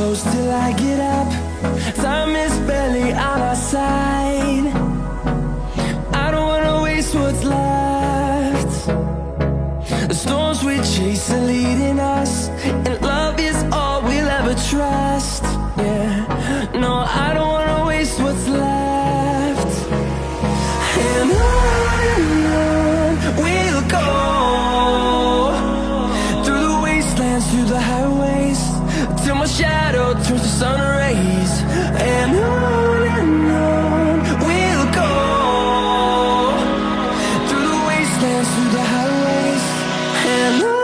close till I get up. Time is barely on our side. I don't wanna waste what's left. The storms we chase are leading us, and love is all we'll ever trust. Yeah, no, I don't wanna waste what's left. And on we'll go, through the wastelands, through the highways, till my shadow turns to sun rays. And on we'll go, through the wastelands, through the highways, and on.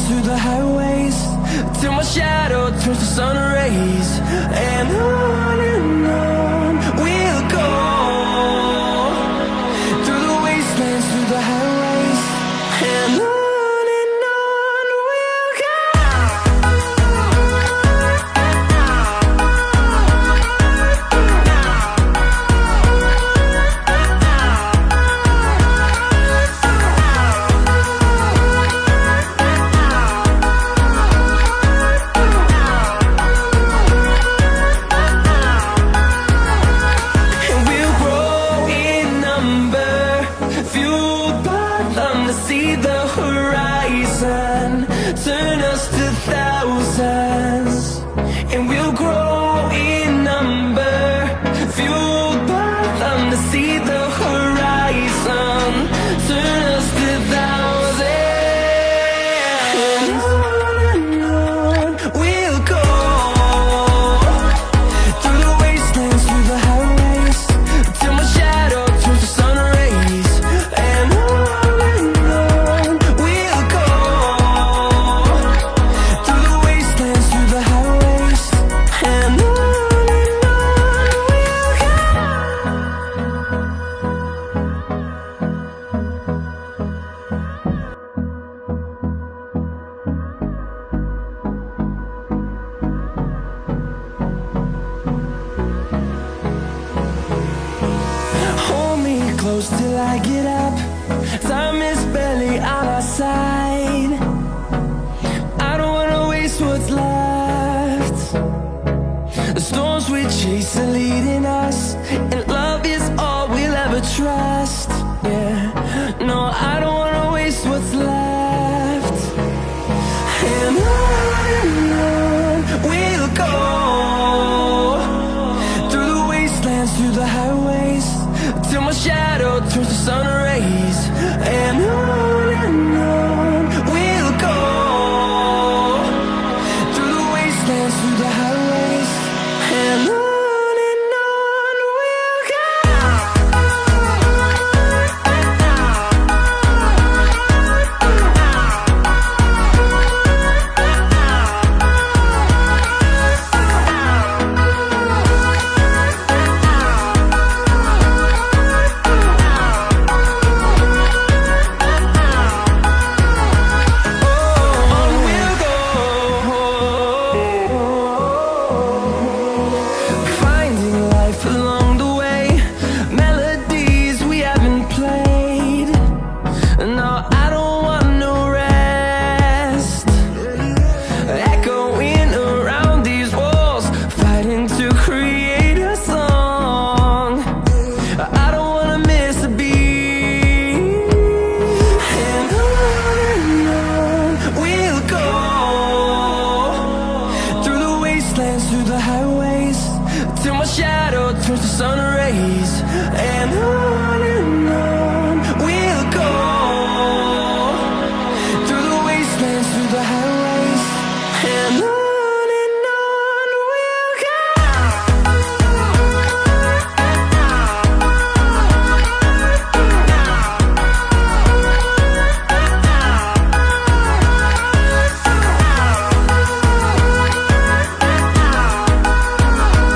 Through the highways, till my shadow turns to sun rays. And on we'll go, through the wastelands, through the highways, and on. See the horizon turn us to thousands, and we'll grow in number, fueled by them to see the horizon turn us to thousands. And on we'll go, through the wastelands, through the highways, till my shadow turns to sun rays. And close till I get up. Time is barely on our side. I don't wanna waste what's left. The storms we chase are leading us, and love is all we'll ever trust. Yeah, no, I don't wanna waste what's left. And on we'll go, through the wastelands, through the highways, till my shadow turns to sun rays. And on we'll go, through the wastelands, through the highways, and on. till my shadow turns to sun rays. And on